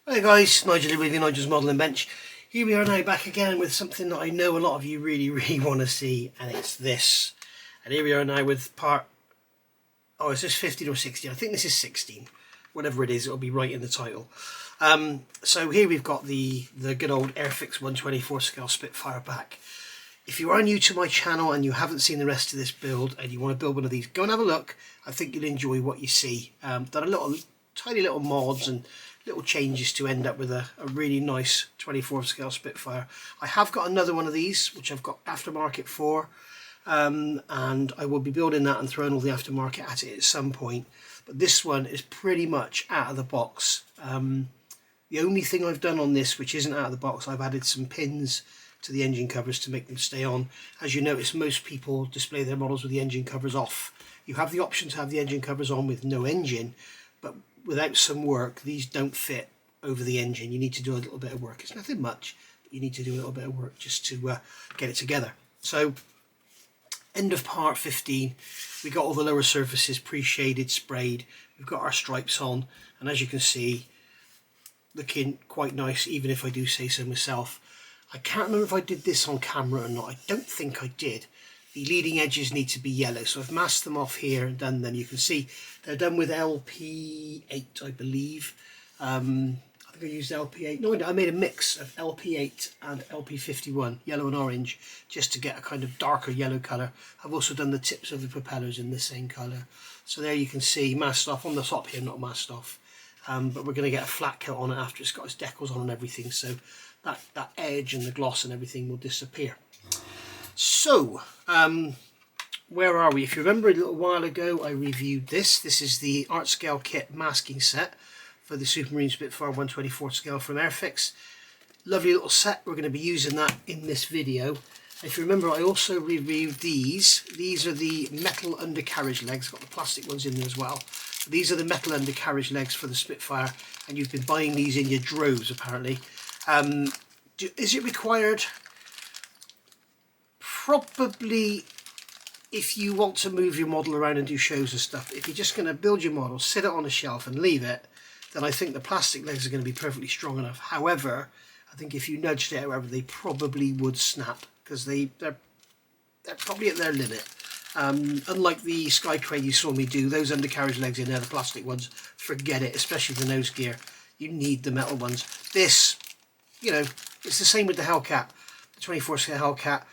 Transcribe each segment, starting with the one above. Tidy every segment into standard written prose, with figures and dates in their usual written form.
Hi guys, Nigel here with you, Nigel's Modelling Bench. Here we are now back again with something that I know a lot of you really want to see, and it's this. And here we are now with part, oh, is this 15 or 16? I think this is 16. Whatever it is, it'll be right in the title. So here we've got the good old Airfix 1/24 scale Spitfire back. If you are new to my channel and you haven't seen the rest of this build and you want to build one of these, go and have a look. I think you'll enjoy what you see. Done a tiny little mods and little changes to end up with a really nice 24 scale Spitfire. I have got another one of these which I've got aftermarket for, and I will be building that and throwing all the aftermarket at it at some point, but this one is pretty much out of the box. The only thing I've done on this which isn't out of the box, I've added some pins to the engine covers to make them stay on. As you notice, most people display their models with the engine covers off. You have the option to have the engine covers on with no engine, but without some work these don't fit over the engine. You need to do a little bit of work. It's nothing much, but you need to do a little bit of work just to get it together. So end of part 15, we got all the lower surfaces pre-shaded, sprayed, we've got our stripes on, and as you can see, looking quite nice, even if I do say so myself. I can't remember if I did this on camera or not. I don't think I did. The leading edges need to be yellow, so I've masked them off here and done them. You can see they're done with LP8, I believe. I think I used LP8. No, I made a mix of LP8 and LP51, yellow and orange, just to get a kind of darker yellow colour. I've also done the tips of the propellers in the same colour. So there you can see, masked off on the top here, not masked off. But we're going to get a flat coat on it after it's got its decals on and everything, so that edge and the gloss and everything will disappear. So, where are we? If you remember, a little while ago I reviewed this. This is the art scale kit masking set for the Supermarine Spitfire 1/24 scale from Airfix. Lovely little set. We're going to be using that in this video. If you remember, I also reviewed these. These are the metal undercarriage legs. Got the plastic ones in there as well. These are the metal undercarriage legs for the Spitfire, and you've been buying these in your droves apparently. Is it required? Probably, if you want to move your model around and do shows and stuff. If you're just going to build your model, sit it on a shelf and leave it, then I think the plastic legs are going to be perfectly strong enough. However, I think if you nudged it however, they probably would snap, because they're probably at their limit. Unlike the Sky Crane you saw me do, those undercarriage legs in there, the plastic ones, forget it, especially the nose gear. You need the metal ones. This, you know, it's the same with the Hellcat, the 24 scale Hellcat.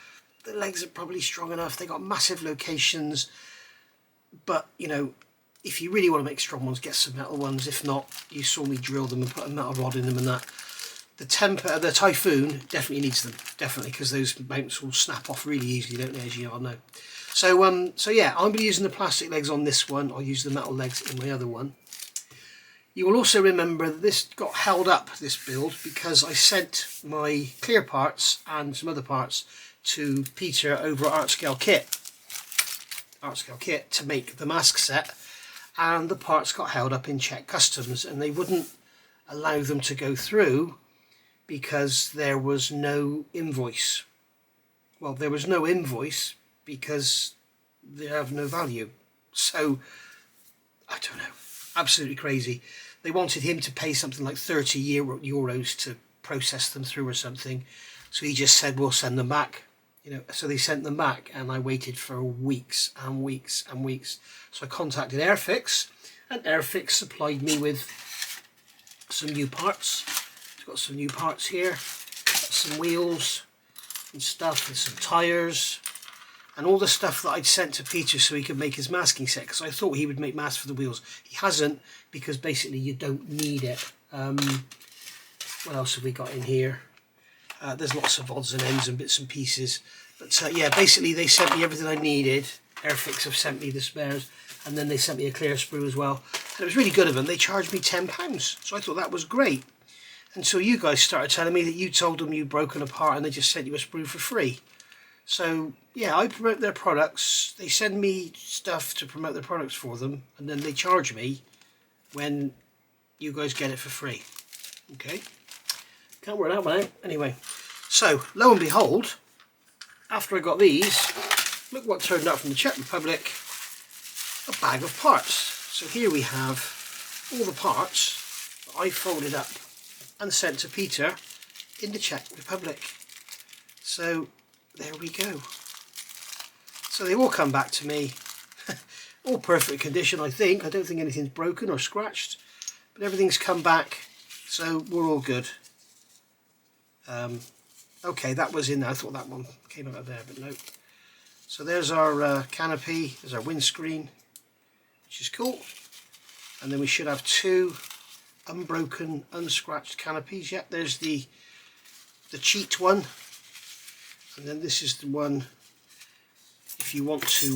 The legs are probably strong enough. They got massive locations, but you know, if you really want to make strong ones, get some metal ones. If not, you saw me drill them and put a metal rod in them and that. The Typhoon definitely needs them, definitely, because those mounts will snap off really easily, don't they, as you all know. So yeah, I'm going to be using the plastic legs on this one. I'll use the metal legs in my other one. You will also remember that this got held up, this build, because I sent my clear parts and some other parts to Peter over at Art Scale Kit to make the mask set, and the parts got held up in Czech customs and they wouldn't allow them to go through because there was no invoice. Well, there was no invoice because they have no value. So I don't know, absolutely crazy. They wanted him to pay something like 30 euros to process them through or something, so he just said we'll send them back. You know, so they sent them back, and I waited for weeks and weeks and weeks. So I contacted Airfix, and Airfix supplied me with some new parts. It's got some new parts here, got some wheels and stuff, and some tyres, and all the stuff that I'd sent to Peter so he could make his masking set, because I thought he would make masks for the wheels. He hasn't, because basically you don't need it. What else have we got in here? There's lots of odds and ends and bits and pieces, but yeah, basically they sent me everything I needed. Airfix have sent me the spares, and then they sent me a clear sprue as well, and it was really good of them. They charged me £10, so I thought that was great. And so you guys started telling me that you told them you'd broken apart and they just sent you a sprue for free. So yeah, I promote their products, they send me stuff to promote their products for them, and then they charge me when you guys get it for free. Okay, can't work that one out. Anyway, so lo and behold, after I got these, look what turned up from the Czech Republic, a bag of parts. So here we have all the parts that I folded up and sent to Peter in the Czech Republic. So there we go. So they all come back to me, all perfect condition I think. I don't think anything's broken or scratched, but everything's come back, so we're all good. Okay, that was in there. I thought that one came out of there, but no. So there's our canopy, there's our windscreen, which is cool. And then we should have two unbroken, unscratched canopies. Yep, there's the cheat one, and then this is the one if you want to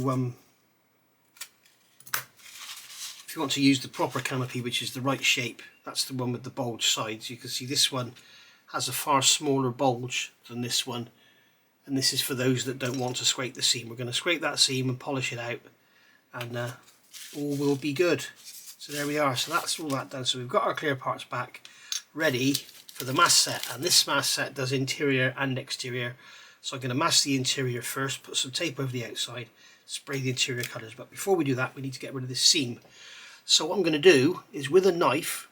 use the proper canopy, which is the right shape. That's the one with the bulge sides. You can see this one has a far smaller bulge than this one, and this is for those that don't want to scrape the seam. We're going to scrape that seam and polish it out, and all will be good. So there we are. So that's all that done. So we've got our clear parts back, ready for the mask set, and this mask set does interior and exterior. So I'm going to mask the interior first, put some tape over the outside, spray the interior colours. But before we do that, we need to get rid of this seam. So what I'm going to do is, with a knife,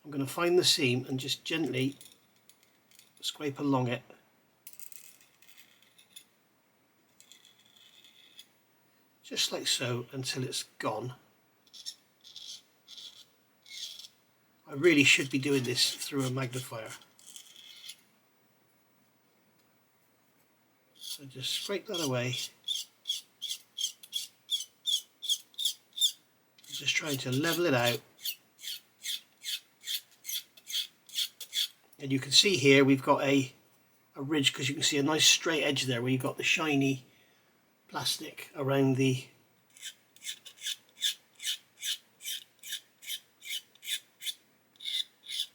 I'm going to find the seam and just gently scrape along it. Just like so, until it's gone. I really should be doing this through a magnifier. So just scrape that away. Just trying to level it out. And you can see here we've got a ridge, because you can see a nice straight edge there where you've got the shiny plastic around the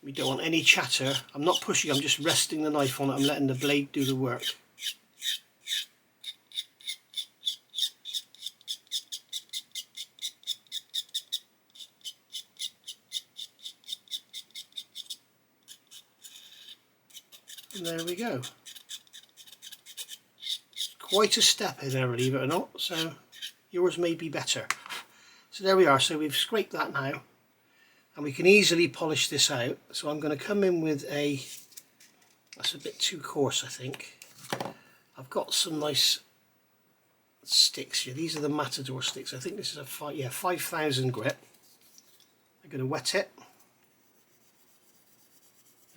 we don't want any chatter. I'm not pushing, I'm just resting the knife on it. I'm letting the blade do the work. And there we go. Quite a step in there, believe it or not, so yours may be better. So there we are. So we've scraped that now, and we can easily polish this out. So I'm going to come in with that's a bit too coarse, I think. I've got some nice sticks here. These are the Matador sticks. I think this is a 5,000 grit. I'm going to wet it,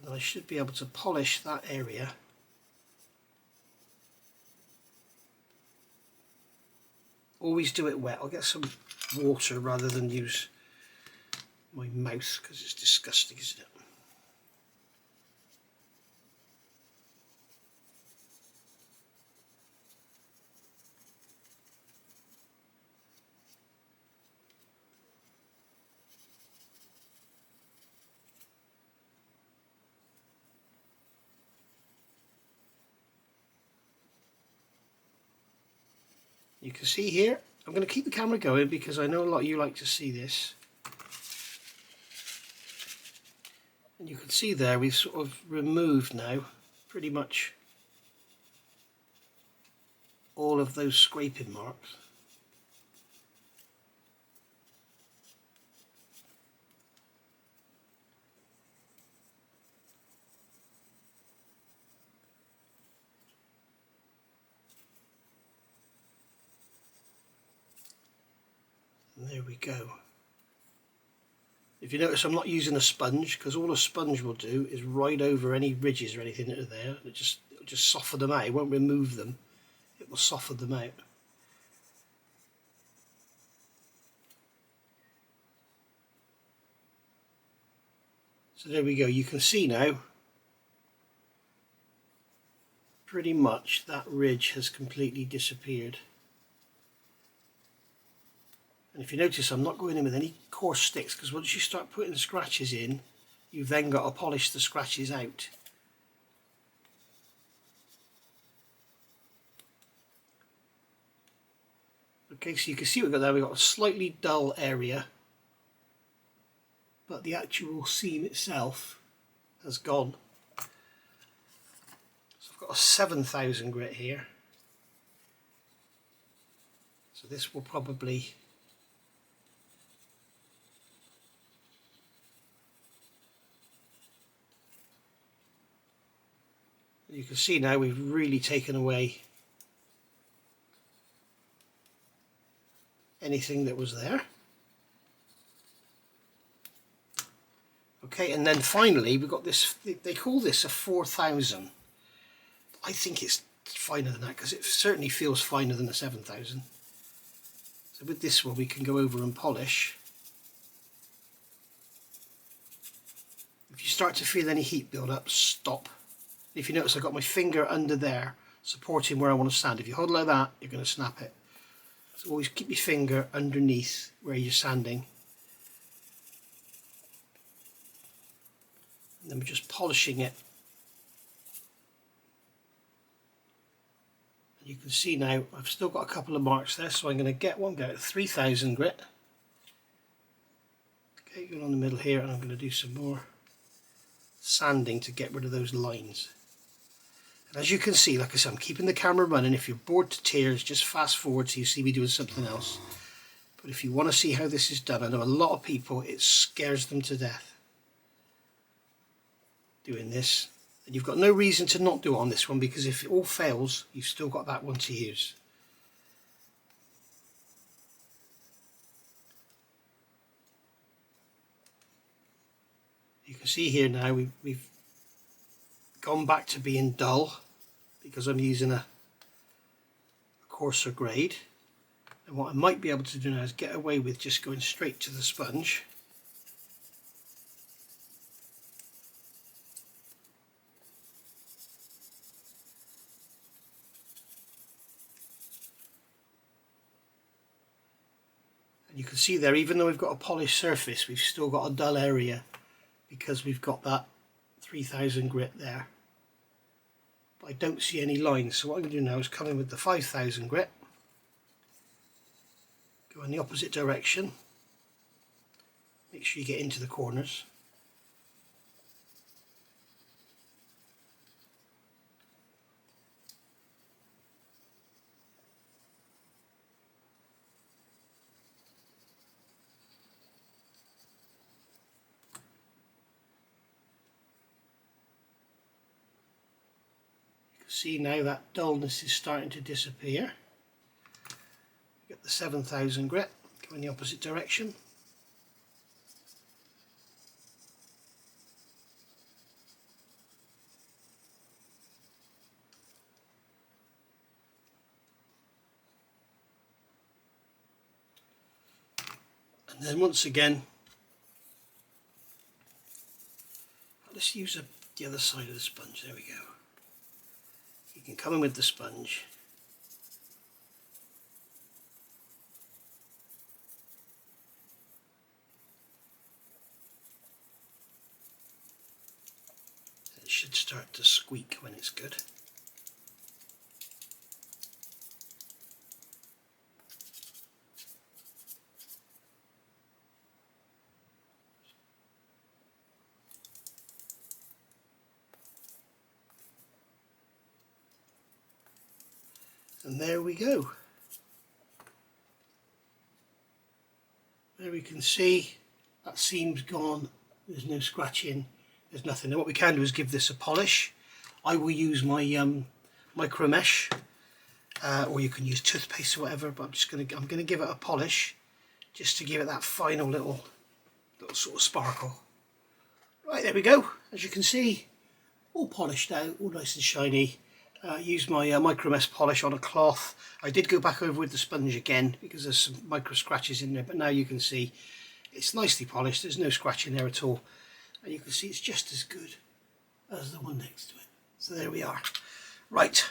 and I should be able to polish that area. Always do it wet. I'll get some water rather than use my mouth, because it's disgusting, isn't it? You can see here, I'm going to keep the camera going because I know a lot of you like to see this. And you can see there we've sort of removed now pretty much all of those scraping marks. And there we go. If you notice, I'm not using a sponge, because all a sponge will do is ride over any ridges or anything that are there. It'll just soften them out. It won't remove them. It will soften them out. So there we go. You can see now pretty much that ridge has completely disappeared. And if you notice, I'm not going in with any coarse sticks, because once you start putting scratches in, you've then got to polish the scratches out. Okay, so you can see we've got there, we've got a slightly dull area, but the actual seam itself has gone. So I've got a 7,000 grit here. So this will probably And you can see now we've really taken away anything that was there. Okay, and then finally we've got this, they call this a 4000. I think it's finer than that because it certainly feels finer than a 7000. So with this one we can go over and polish. If you start to feel any heat build up, stop. If you notice I've got my finger under there supporting where I want to sand. If you hold like that, you're going to snap it. So always keep your finger underneath where you're sanding. And then we're just polishing it. And you can see now I've still got a couple of marks there, so I'm going to get one, go 3000 grit. Okay, going on the middle here, and I'm going to do some more sanding to get rid of those lines. And as you can see, like I said, I'm keeping the camera running. If you're bored to tears, just fast forward so you see me doing something else. But if you want to see how this is done, I know a lot of people, it scares them to death doing this, and you've got no reason to not do it on this one, because if it all fails you've still got that one to use. You can see here now we've gone back to being dull because I'm using a coarser grade, and what I might be able to do now is get away with just going straight to the sponge. And you can see there, even though we've got a polished surface, we've still got a dull area because we've got that 3000 grit there. But I don't see any lines, so what I'm going to do now is come in with the 5000 grit, go in the opposite direction, make sure you get into the corners. See now that dullness is starting to disappear. Get the 7000 grit, go in the opposite direction. And then once again, let's use the other side of the sponge, there we go. You can come in with the sponge. It should start to squeak when it's good. And there we go. There we can see that seam's gone, there's no scratching, there's nothing. Now what we can do is give this a polish. I will use my micro mesh, or you can use toothpaste or whatever, but I'm gonna give it a polish just to give it that final little sort of sparkle. Right, there we go. As you can see, all polished out, all nice and shiny. Use my micro mesh polish on a cloth. I did go back over with the sponge again because there's some micro scratches in there, but now you can see it's nicely polished, there's no scratching there at all, and you can see it's just as good as the one next to it. So there we are. Right,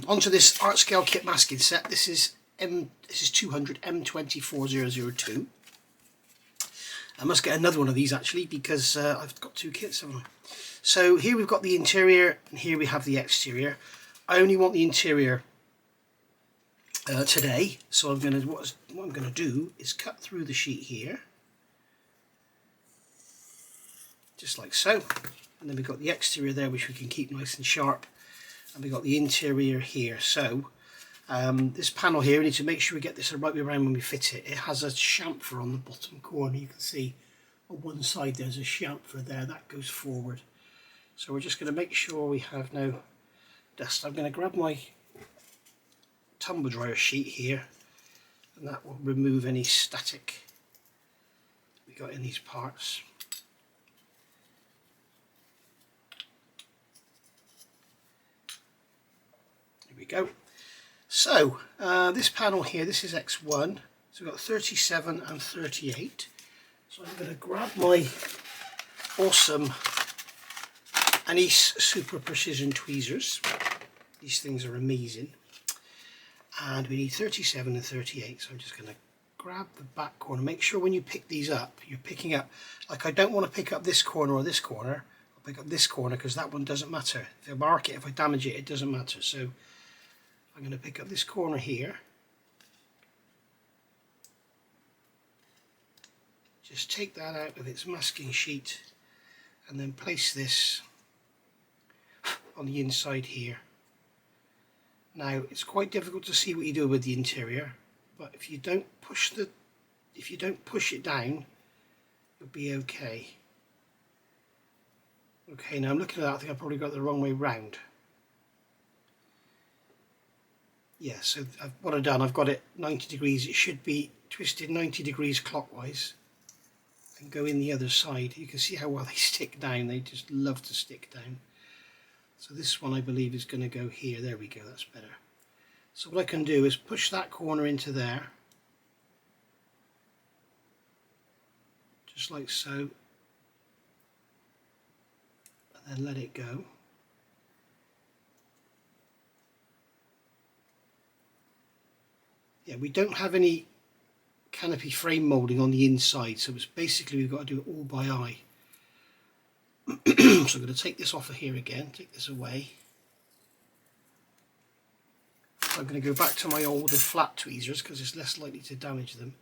onto this art scale kit masking set. This is 200 M24002. I must get another one of these actually, because I've got two kits, haven't I? So here we've got the interior and here we have the exterior. I only want the interior today, so what I'm gonna do is cut through the sheet here, just like so, and then we've got the exterior there which we can keep nice and sharp, and we've got the interior here. So this panel here, we need to make sure we get this the right way around when we fit it. It has a chamfer on the bottom corner. You can see on one side there's a chamfer there that goes forward. So we're just going to make sure we have no dust. I'm going to grab my tumble dryer sheet here, and that will remove any static we got in these parts. There we go. So this panel here, this is X1, so we've got 37 and 38. So I'm going to grab my awesome Hannants Super Precision tweezers. These things are amazing. And we need 37 and 38, so I'm just going to grab the back corner. Make sure when you pick these up, you're picking up, like I don't want to pick up this corner or this corner. I'll pick up this corner because that one doesn't matter. If I mark it, if I damage it, it doesn't matter. So I'm going to pick up this corner here. Just take that out of its masking sheet and then place this on the inside here. Now it's quite difficult to see what you do with the interior, but if you don't push it down, you'll be okay. Okay, now I'm looking at that, I think I probably got it the wrong way round. Yeah, so what I've done, I've got it 90 degrees, it should be twisted 90 degrees clockwise and go in the other side. You can see how well they stick down, they just love to stick down. So this one I believe is going to go here. There we go, that's better. So what I can do is push that corner into there, just like so, and then let it go. Yeah, we don't have any canopy frame moulding on the inside, so it's basically we've got to do it all by eye. So I'm going to take this off of here again, take this away. So I'm going to go back to my older flat tweezers because it's less likely to damage them.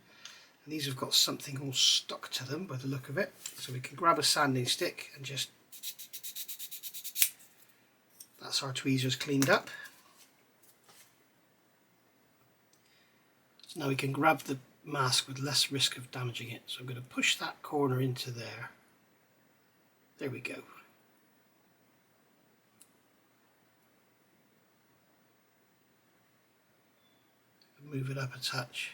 And these have got something all stuck to them by the look of it. So we can grab a sanding stick and just... That's our tweezers cleaned up. So now we can grab the mask with less risk of damaging it. So I'm going to push that corner into there. There we go. Move it up a touch.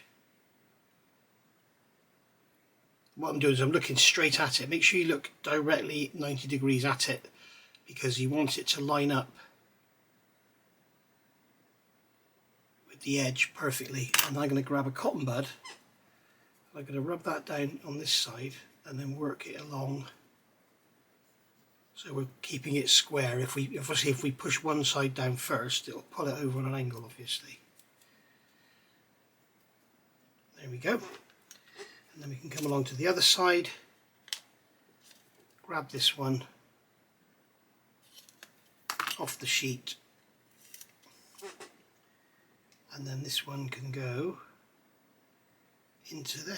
What I'm doing is I'm looking straight at it. Make sure you look directly 90 degrees at it because you want it to line up with the edge perfectly. And I'm going to grab a cotton bud. I'm going to rub that down on this side and then work it along. So we're keeping it square. If we push one side down first, it'll pull it over on an angle, obviously. There we go. And then we can come along to the other side, grab this one off the sheet, and then this one can go into there.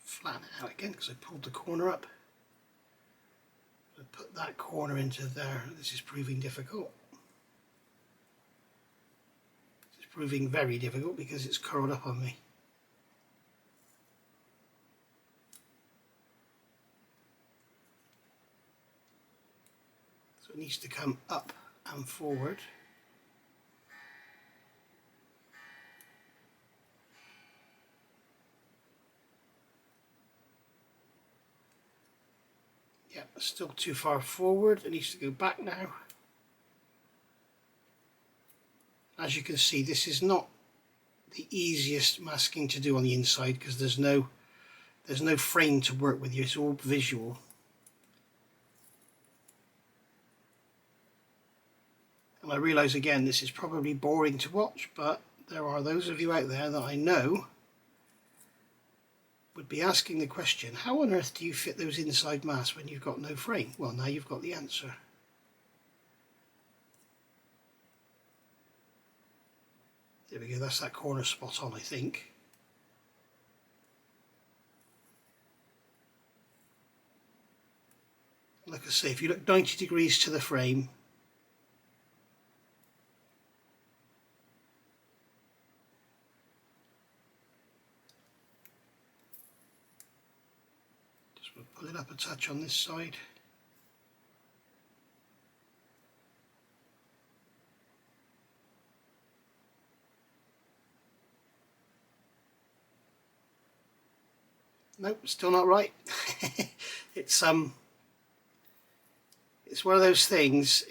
Flatten it out again because I pulled the corner up. Put that corner into there. This is proving difficult. It's proving very difficult because it's curled up on me. So it needs to come up and forward. Yeah, still too far forward. It needs to go back now. As you can see, this is not the easiest masking to do on the inside because there's no frame to work with. It's all visual. And I realise again this is probably boring to watch, but there are those of you out there that I know would be asking the question, how on earth do you fit those inside masks when you've got no frame? Well, now you've got the answer. There we go, that's that corner spot on, I think. Like I say, if you look 90 degrees to the frame, we'll pull it up a touch on this side. Nope, still not right. It's one of those things.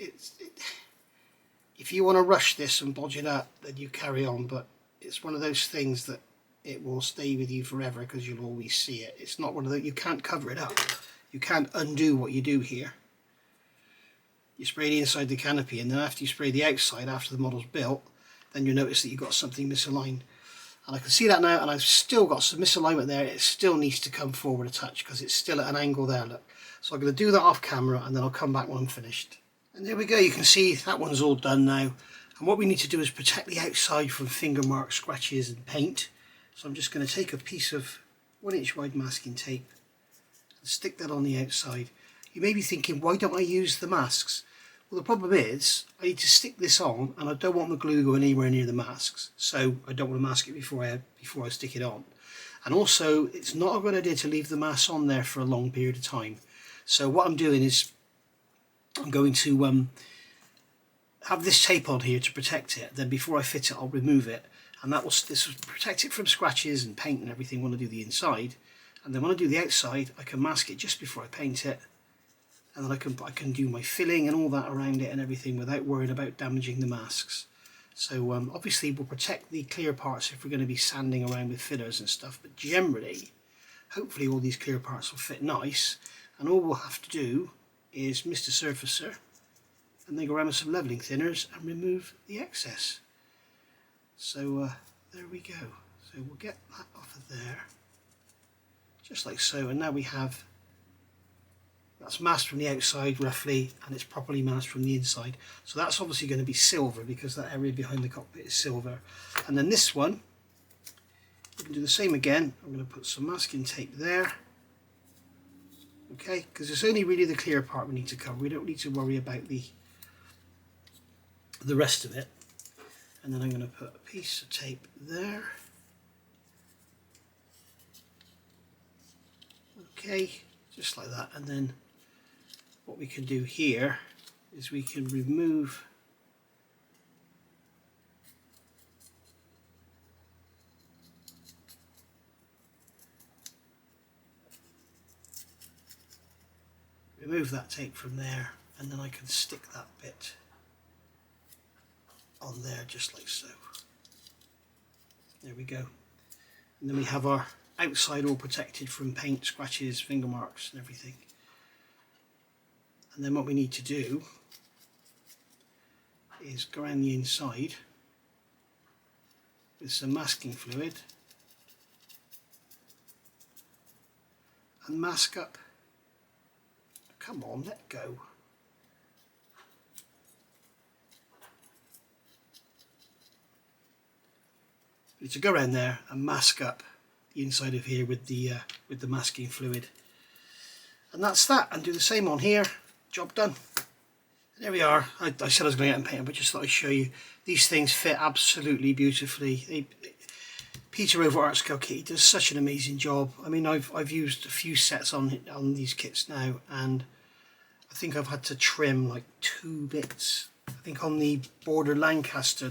If you want to rush this and bodge it up, then you carry on. But it's one of those things that it will stay with you forever because you'll always see it. It's not one of those, you can't cover it up. You can't undo what you do here. You spray the inside the canopy, and then after you spray the outside, after the model's built, then you notice that you've got something misaligned. And I can see that now, and I've still got some misalignment there. It still needs to come forward a touch because it's still at an angle there, look. So I'm going to do that off camera, and then I'll come back when I'm finished. And there we go, you can see that one's all done now. And what we need to do is protect the outside from finger marks, scratches and paint. So I'm just going to take a piece of 1" wide masking tape and stick that on the outside. You may be thinking, why don't I use the masks? Well, the problem is I need to stick this on, and I don't want the glue going anywhere near the masks, so I don't want to mask it before I stick it on. And also, it's not a good idea to leave the mask on there for a long period of time. So what I'm doing is I'm going to have this tape on here to protect it. Then before I fit it, I'll remove it, and this will protect it from scratches and paint and everything when I do the inside. And then when I do the outside, I can mask it just before I paint it. And then I can do my filling and all that around it and everything without worrying about damaging the masks. So obviously we'll protect the clear parts if we're going to be sanding around with fillers and stuff, but generally, hopefully all these clear parts will fit nice, and all we'll have to do is mist a surfacer and then go around with some levelling thinners and remove the excess. So there we go. So we'll get that off of there, just like so, and now we have that's masked from the outside roughly, and it's properly masked from the inside. So that's obviously going to be silver because that area behind the cockpit is silver. And then this one, we can do the same again. I'm going to put some masking tape there. Okay, because it's only really the clear part we need to cover. We don't need to worry about the rest of it. And then I'm going to put a piece of tape there. Okay, just like that. And then what we can do here is we can remove that tape from there, and then I can stick that bit on there just like so. There we go. And then we have our outside all protected from paint, scratches, finger marks and everything. And then what we need to do is go around the inside with some masking fluid and mask up. Come on, let go. We need to go around there and mask up the inside of here with the masking fluid. And that's that, and do the same on here. Job done. There we are. I said I was going to get them painted, but just thought I'd show you. These things fit absolutely beautifully. Peter over at Art Kit, he does such an amazing job. I mean, I've used a few sets on these kits now, and I think I've had to trim like 2 bits. I think on the Border Lancaster,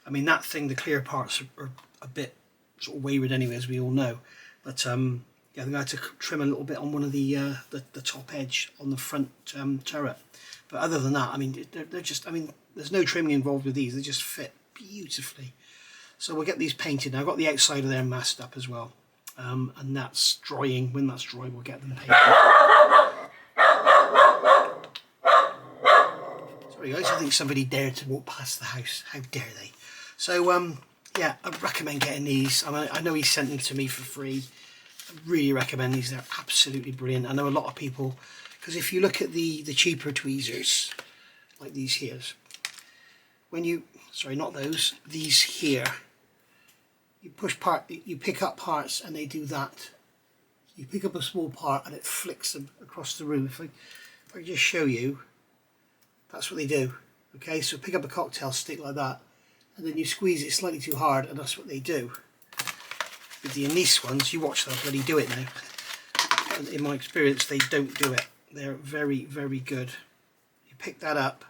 I mean that thing, the clear parts are a bit sort of wayward anyway, as we all know. But yeah, I think I had to trim a little bit on one of the top edge on the front turret. But other than that, I mean, they're just, I mean, there's no trimming involved with these. They just fit beautifully. So we'll get these painted now. I've got the outside of there masked up as well. And that's drying. When that's dry, we'll get them painted. Sorry guys, I think somebody dared to walk past the house. How dare they? So yeah, I recommend getting these. I know he sent them to me for free. I really recommend these. They're absolutely brilliant. I know a lot of people, because if you look at the cheaper tweezers, like these here, when you, sorry, not those, these here, you pick up parts and they do that. You pick up a small part and it flicks them across the room. If I just show you, that's what they do. Okay, so pick up a cocktail stick like that, and then you squeeze it slightly too hard, and that's what they do. With the Anise ones, you watch them bloody do it now. and in my experience they don't do it. They're very, very good. You pick that up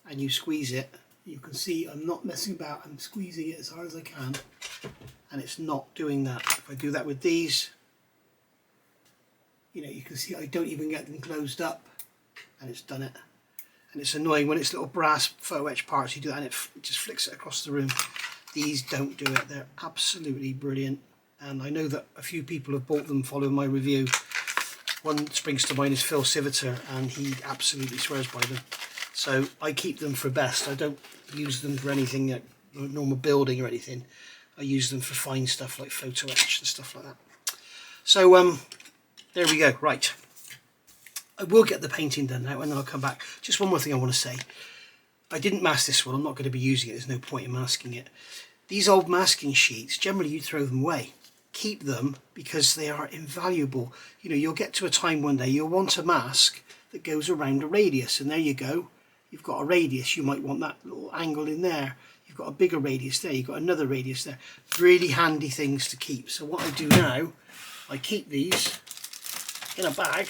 and you squeeze it. You can see I'm not messing about, I'm squeezing it as hard as I can, and it's not doing that. If I do that with these, you know, you can see I don't even get them closed up, and it's done it. And it's annoying when it's little brass photo etch parts, you do that and it just flicks it across the room. These don't do it. They're absolutely brilliant, and I know that a few people have bought them following my review. One springs to mind is Phil Civiter, and he absolutely swears by them. So I keep them for best. I don't use them for anything like normal building or anything. I use them for fine stuff like photo etch and stuff like that. So there we go. Right, I will get the painting done now and then I'll come back. Just one more thing I want to say. I didn't mask this one. I'm not going to be using it. There's no point in masking it. These old masking sheets, generally you throw them away. Keep them because they are invaluable. You know, you'll get to a time one day you'll want a mask that goes around a radius, and there you go. You've got a radius. You might want that little angle in there. You've got a bigger radius there. You've got another radius there. Really handy things to keep. So what I do now, I keep these in a bag.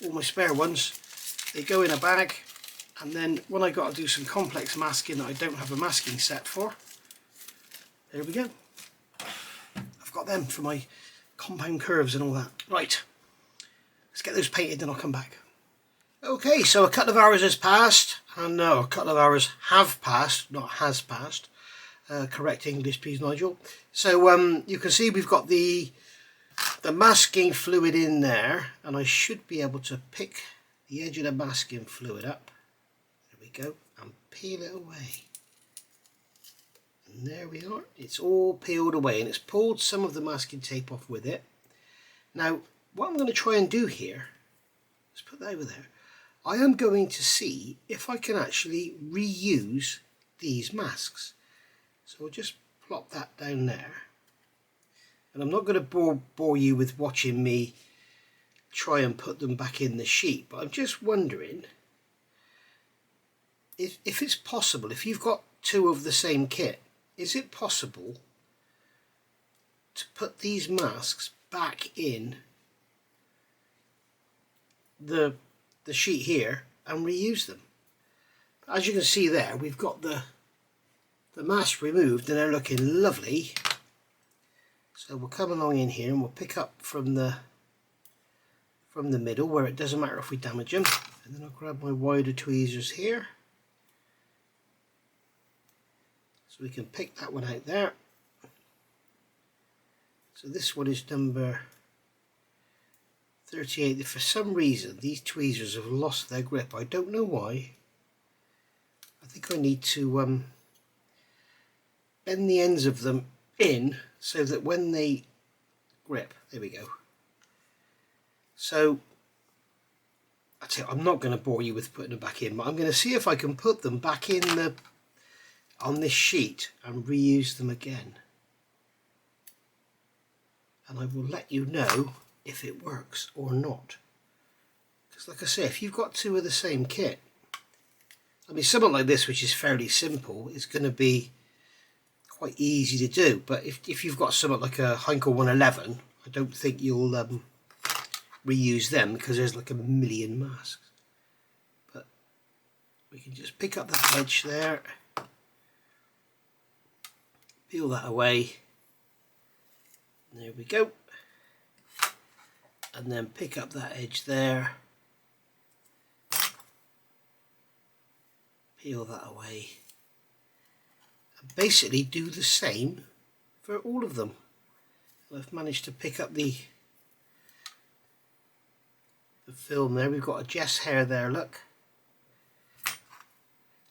All my spare ones, they go in a bag, and then when I got to do some complex masking that I don't have a masking set for, there we go. I've got them for my compound curves and all that. Right, let's get those painted and I'll come back. Okay, so a couple of hours has passed, and no, a couple of hours have passed, not has passed. Correct English please, Nigel. So you can see we've got the masking fluid in there, and I should be able to pick the edge of the masking fluid up. There we go, and peel it away. And there we are, it's all peeled away, and it's pulled some of the masking tape off with it. Now what I'm going to try and do here, let's put that over there, I am going to see if I can actually reuse these masks. So I'll just plop that down there, and I'm not going to bore you with watching me try and put them back in the sheet, but I'm just wondering if it's possible, if you've got two of the same kit, is it possible to put these masks back in the sheet here and reuse them? As you can see there, we've got the mask removed and they're looking lovely. So we'll come along in here and we'll pick up from the middle where it doesn't matter if we damage them, and then I'll grab my wider tweezers here so we can pick that one out there. So this one is number 38. For some reason these tweezers have lost their grip. I don't know why. I think I need to bend the ends of them in so that when they grip, there we go. So I tell you, I'm not going to bore you with putting them back in, but I'm going to see if I can put them back in on this sheet and reuse them again, and I will let you know if it works or not. Because like I say, if you've got two of the same kit, I mean something like this which is fairly simple is going to be quite easy to do, but if you've got something like a Heinkel 111, I don't think you'll reuse them because there's like a million masks. But we can just pick up that edge there, peel that away, there we go, and then pick up that edge there, peel that away, and basically do the same for all of them. I've managed to pick up the film there. We've got a Jess hair there, look.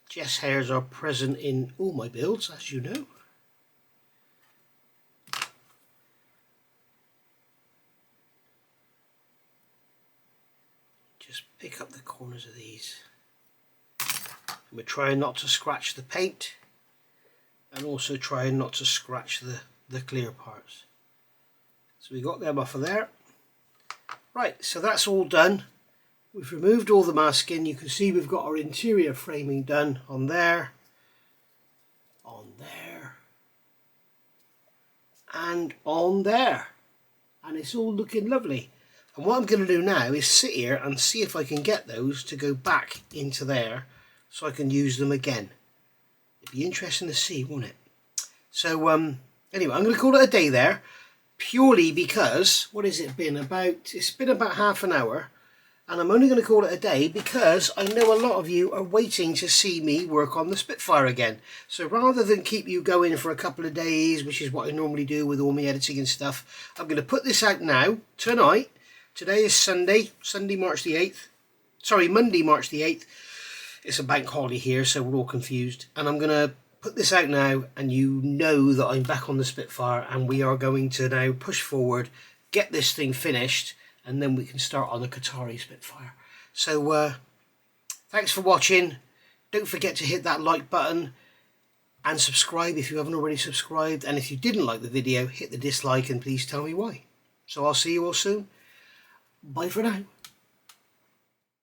Jess hairs are present in all my builds, as you know. Just pick up the corners of these. And we're trying not to scratch the paint, and also trying not to scratch the clear parts. So we got them off of there. Right, so that's all done. We've removed all the masking. You can see we've got our interior framing done on there, and on there, and it's all looking lovely. And what I'm going to do now is sit here and see if I can get those to go back into there so I can use them again. It'd be interesting to see, won't it? So anyway, I'm going to call it a day there, purely because, what has it been? It's been about half an hour, and I'm only going to call it a day because I know a lot of you are waiting to see me work on the Spitfire again. So rather than keep you going for a couple of days, which is what I normally do with all my editing and stuff, I'm going to put this out now, tonight. Today is Monday, March the 8th. Sorry, Monday, March the 8th. It's a bank holiday here, so we're all confused. And I'm going to put this out now, and you know that I'm back on the Spitfire, and we are going to now push forward, get this thing finished, and then we can start on the Qatari Spitfire. So thanks for watching. Don't forget to hit that like button and subscribe if you haven't already subscribed. And if you didn't like the video, hit the dislike and please tell me why. So I'll see you all soon. Bye for now.